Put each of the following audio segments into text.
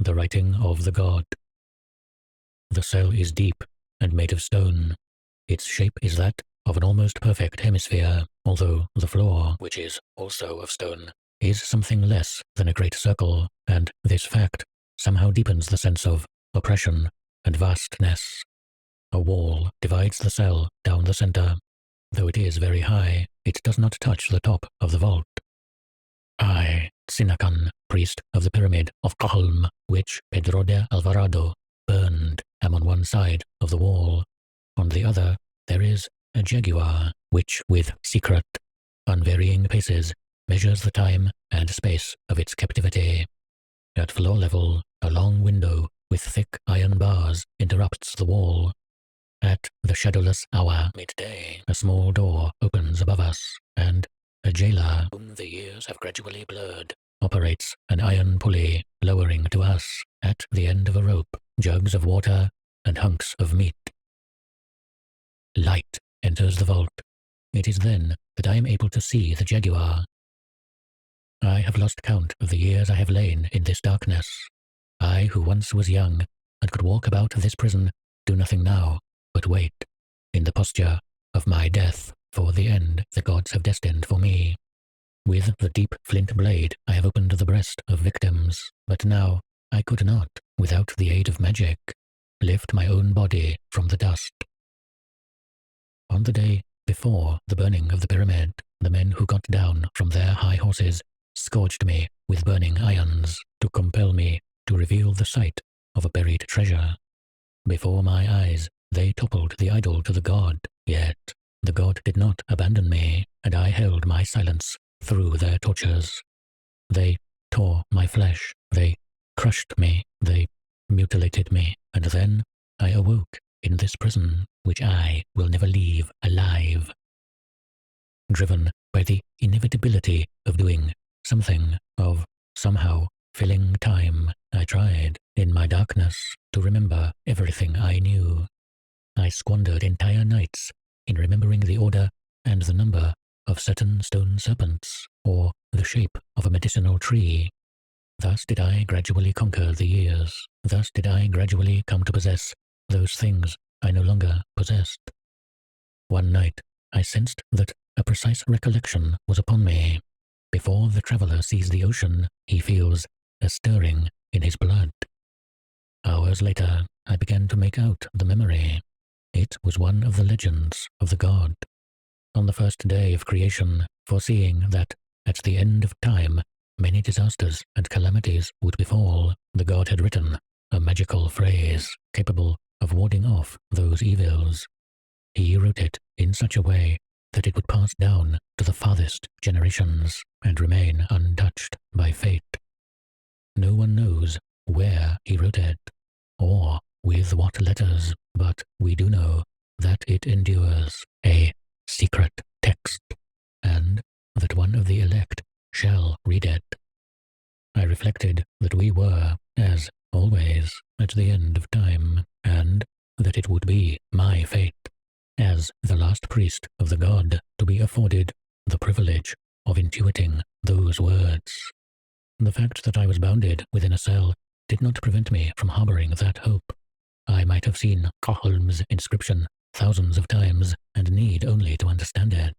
the writing of the god. The cell is deep and made of stone. Its shape is that of an almost perfect hemisphere, although the floor, which is also of stone, is something less than a great circle, and this fact somehow deepens the sense of oppression and vastness. A wall divides the cell down the center. Though it is very high, it does not touch the top of the vault. I, Sinakan, priest of the pyramid of Calm, which Pedro de Alvarado burned, am on one side of the wall. On the other, there is a jaguar, which, with secret, unvarying paces, measures the time and space of its captivity. At floor level, a long window with thick iron bars interrupts the wall. At the shadowless hour, midday, a small door opens above us, and a jailer, whom the years have gradually blurred, operates an iron pulley, lowering to us, at the end of a rope, jugs of water and hunks of meat. Light enters the vault. It is then that I am able to see the jaguar. I have lost count of the years I have lain in this darkness. I, who once was young and could walk about this prison, do nothing now but wait, in the posture of my death, for the end the gods have destined for me. With the deep flint blade I have opened the breast of victims, but now I could not, without the aid of magic, lift my own body from the dust. On the day before the burning of the pyramid, the men who got down from their high horses scourged me with burning irons to compel me to reveal the sight of a buried treasure. Before my eyes, they toppled the idol to the god, yet the god did not abandon me, and I held my silence through their tortures. They tore my flesh, they crushed me, they mutilated me, and then I awoke in this prison, which I will never leave alive. Driven by the inevitability of doing something, of somehow filling time, I tried, in my darkness, to remember everything I knew. I squandered entire nights in remembering the order and the number of certain stone serpents, or the shape of a medicinal tree. Thus did I gradually conquer the years. Thus did I gradually come to possess those things I no longer possessed. One night I sensed that a precise recollection was upon me. Before the traveler sees the ocean, he feels a stirring in his blood. Hours later, I began to make out the memory. It was one of the legends of the god. On the first day of creation, foreseeing that at the end of time many disasters and calamities would befall, the god had written a magical phrase capable of warding off those evils. He wrote it in such a way that it would pass down to the farthest generations and remain untouched by fate. No one knows where he wrote it, or with what letters, but we do know that it endures, a secret text, and that one of the elect shall read it. I reflected that we were, as always, at the end of time, and that it would be my fate, as the last priest of the god, to be afforded the privilege of intuiting those words. The fact that I was bounded within a cell did not prevent me from harboring that hope. I might have seen Kohlm's inscription thousands of times and need only to understand it.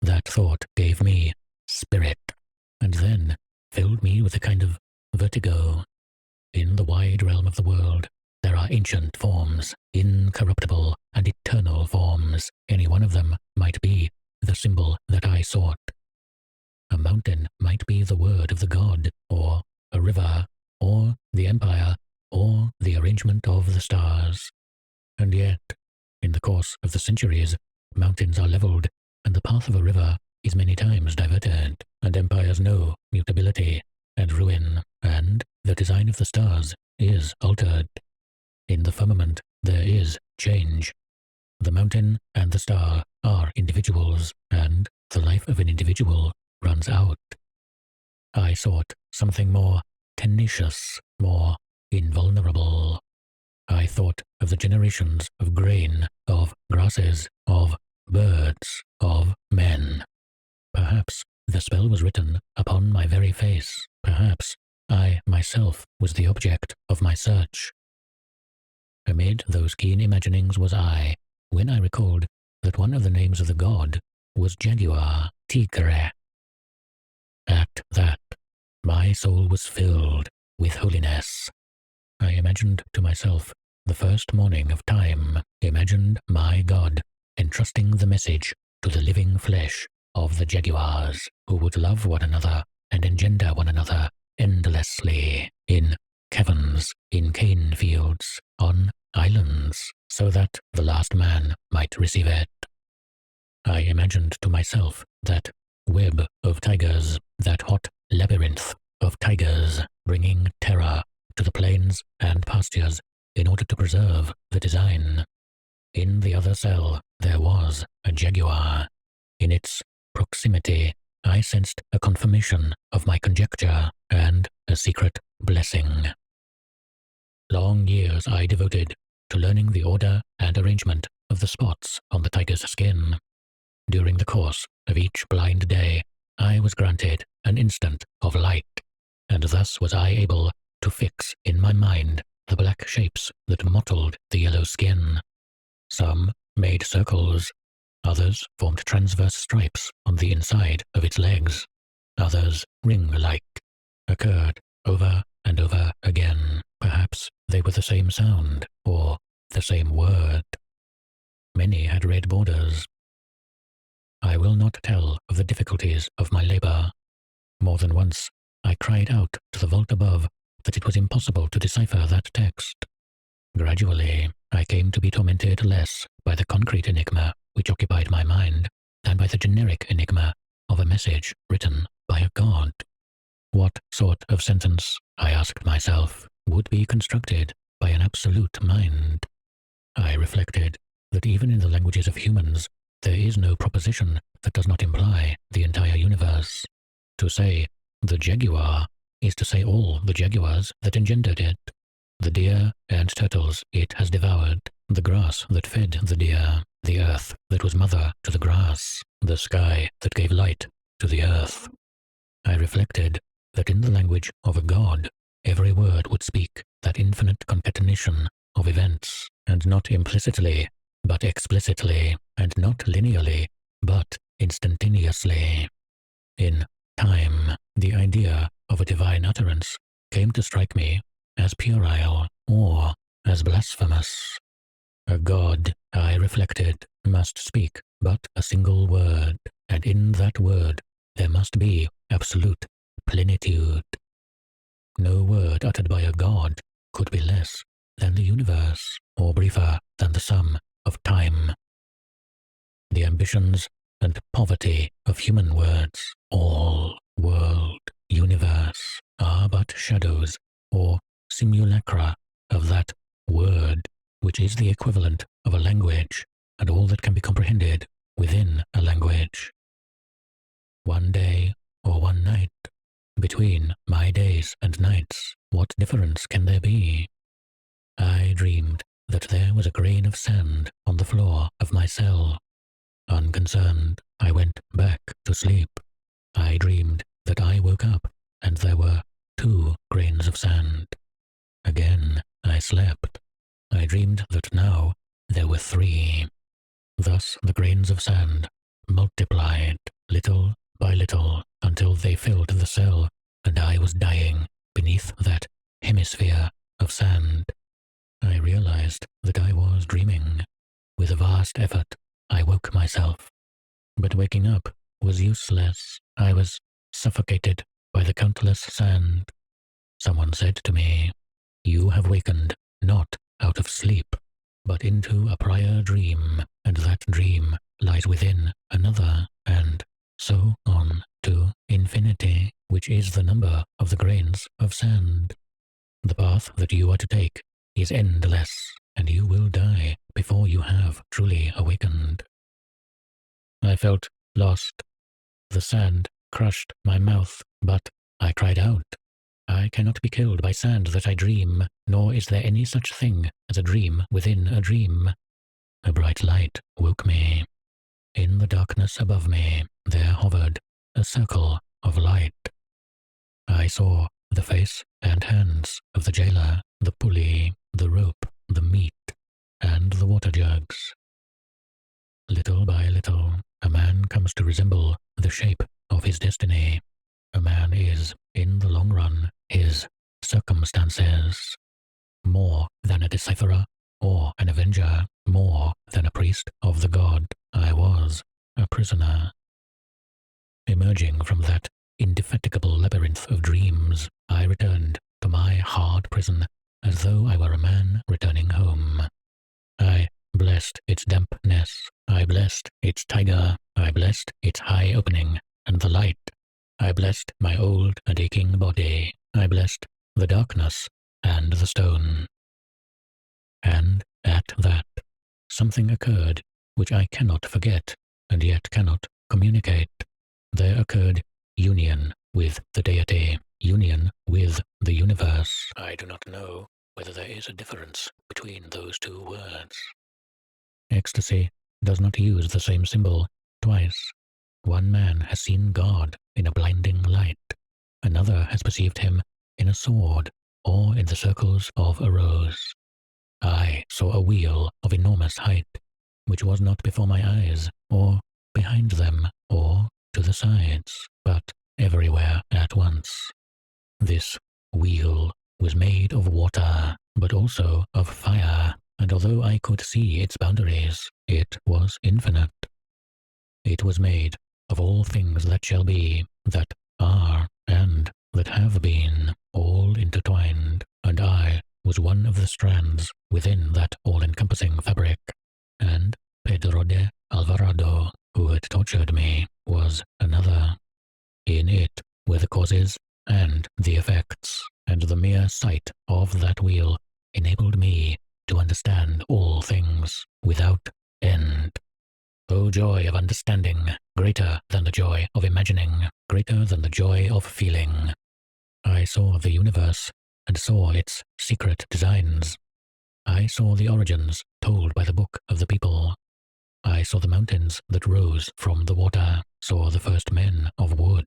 That thought gave me spirit, and then filled me with a kind of vertigo. In the wide realm of the world, there are ancient forms, incorruptible and eternal forms. Any one of them might be the symbol that I sought. A mountain might be the word of the god, or a river, or the empire, or the arrangement of the stars. And yet, in the course of the centuries, mountains are leveled, and the path of a river is many times diverted, and empires know mutability and ruin, and the design of the stars is altered. In the firmament there is change. The mountain and the star are individuals, and the life of an individual runs out. I sought something more tenacious, more invulnerable. I thought of the generations of grain, of grasses, of birds, of men. Perhaps the spell was written upon my very face. Perhaps I myself was the object of my search. Amid those keen imaginings was I, when I recalled that one of the names of the god was Jaguar Tigre. At that, my soul was filled with holiness. I imagined to myself the first morning of time, imagined my God entrusting the message to the living flesh of the jaguars, who would love one another and engender one another endlessly in caverns, in cane fields, on islands, so that the last man might receive it. I imagined to myself that web of tigers, that hot labyrinth of tigers, bringing terror to the plains and pastures in order to preserve the design. In the other cell there was a jaguar. In its proximity I sensed a confirmation of my conjecture and a secret blessing. Long years I devoted to learning the order and arrangement of the spots on the tiger's skin. During the course of each blind day I was granted an instant of light, and thus was I able to fix in my mind the black shapes that mottled the yellow skin. Some made circles, others formed transverse stripes on the inside of its legs, others ring-like, occurred over and over again. Perhaps they were the same sound, or the same word. Many had red borders. I will not tell of the difficulties of my labor. More than once I cried out to the vault above that it was impossible to decipher that text. Gradually, I came to be tormented less by the concrete enigma which occupied my mind than by the generic enigma of a message written by a god. What sort of sentence, I asked myself, would be constructed by an absolute mind? I reflected that even in the languages of humans, there is no proposition that does not imply the entire universe. To say the jaguar is to say all the jaguars that engendered it, the deer and turtles it has devoured, the grass that fed the deer, the earth that was mother to the grass, the sky that gave light to the earth. I reflected that in the language of a god, every word would speak that infinite concatenation of events, and not implicitly, but explicitly, and not linearly, but instantaneously. In time, the idea of a divine utterance came to strike me as puerile or as blasphemous. A god, I reflected, must speak but a single word, and in that word there must be absolute plenitude. No word uttered by a god could be less than the universe, or briefer than the sum of time. The ambitions and poverty of human words, all, world, universe, are but shadows or simulacra of that word, which is the equivalent of a language and all that can be comprehended within a language. One day or one night, between my days and nights, what difference can there be? I dreamed that there was a grain of sand on the floor of my cell. Unconcerned, I went back to sleep. I dreamed that I woke up and there were 2 grains of sand. Again, I slept. I dreamed that now there were 3. Thus the grains of sand multiplied little by little until they filled the cell, and I was dying beneath that hemisphere of sand. I realized that I was dreaming. With a vast effort, I woke myself. But waking up was useless. I was suffocated by the countless sand. Someone said to me, "You have wakened not out of sleep, but into a prior dream, and that dream lies within another, and so on to infinity, which is the number of the grains of sand. The path that you are to take is endless, and you will die before you have truly awakened." I felt lost. The sand crushed my mouth, but I cried out, "I cannot be killed by sand that I dream, nor is there any such thing as a dream within a dream." A bright light woke me. In the darkness above me there hovered a circle of light. I saw the face and hands of the jailer, the pulley, the rope, the meat, and the water jugs. Little by little, a man comes to resemble the shape of his destiny. A man is, in the long run, his circumstances. More than a decipherer or an avenger, more than a priest of the god, I was a prisoner. Emerging from that indefatigable labyrinth of dreams, I returned to my hard prison as though I were a man returning home. I blessed its dampness, I blessed its tiger, I blessed its high opening and the light. I blessed my old and aching body, I blessed the darkness and the stone. And at that, something occurred which I cannot forget and yet cannot communicate. There occurred union with the deity, union with the universe. I do not know whether there is a difference between those two words. Ecstasy does not use the same symbol twice. One man has seen God in a blinding light. Another has perceived him in a sword or in the circles of a rose. I saw a wheel of enormous height, which was not before my eyes, or behind them, or to the sides, but everywhere at once. This wheel was made of water, but also of fire, and although I could see its boundaries, it was infinite. It was made of all things that shall be, that are, and that have been, all intertwined, and I was one of the strands within that all-encompassing fabric, and Pedro de Alvarado, who had tortured me, was another. In it were the causes and the effects, and the mere sight of that wheel enabled me to understand all things without end. O joy of understanding, greater than the joy of imagining, greater than the joy of feeling. I saw the universe and saw its secret designs. I saw the origins told by the book of the people. I saw the mountains that rose from the water, saw the first men of wood,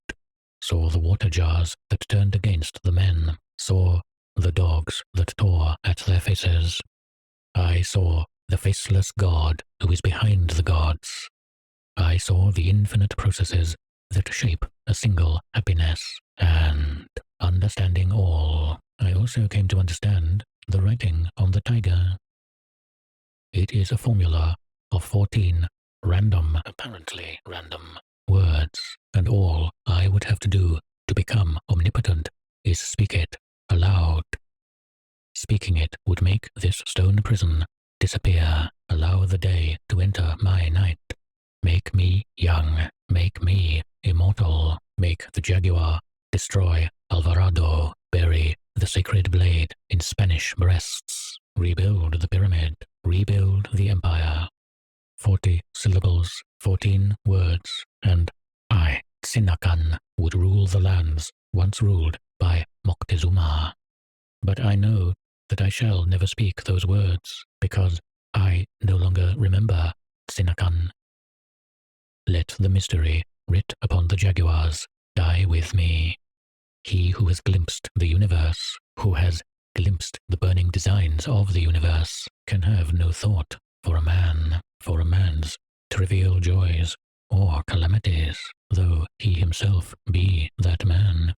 saw the water jars that turned against the men, saw the dogs that tore at their faces. I saw the faceless God who is behind the gods. I saw the infinite processes that shape a single happiness, and, understanding all, I also came to understand the writing on the tiger. It is a formula of 14 random, apparently random, words, and all I would have to do to become omnipotent is speak it aloud. Speaking it would make this stone prison disappear, allow the day to enter my night, make me young, make me immortal, make the jaguar destroy Alvarado, bury the sacred blade in Spanish breasts, rebuild the pyramid, rebuild the empire. 40 syllables, 14 words, and I, Tsinakan, would rule the lands once ruled by Moctezuma. But I know that I shall never speak those words, because I no longer remember Tsinakan. Let the mystery writ upon the jaguars die with me. He who has glimpsed the universe, who has glimpsed the burning designs of the universe, can have no thought for a man, for a man's trivial joys or calamities, though he himself be that man.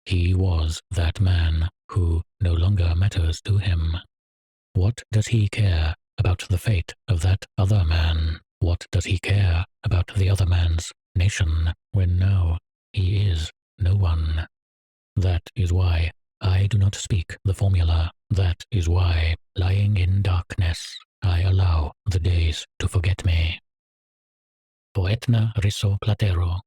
He was that man who no longer matters to him. What does he care about the fate of that other man? What does he care about the other man's nation, when now he is no one? That is why I do not speak the formula. That is why, lying in darkness, I allow the days to forget me. Poetna riso platero.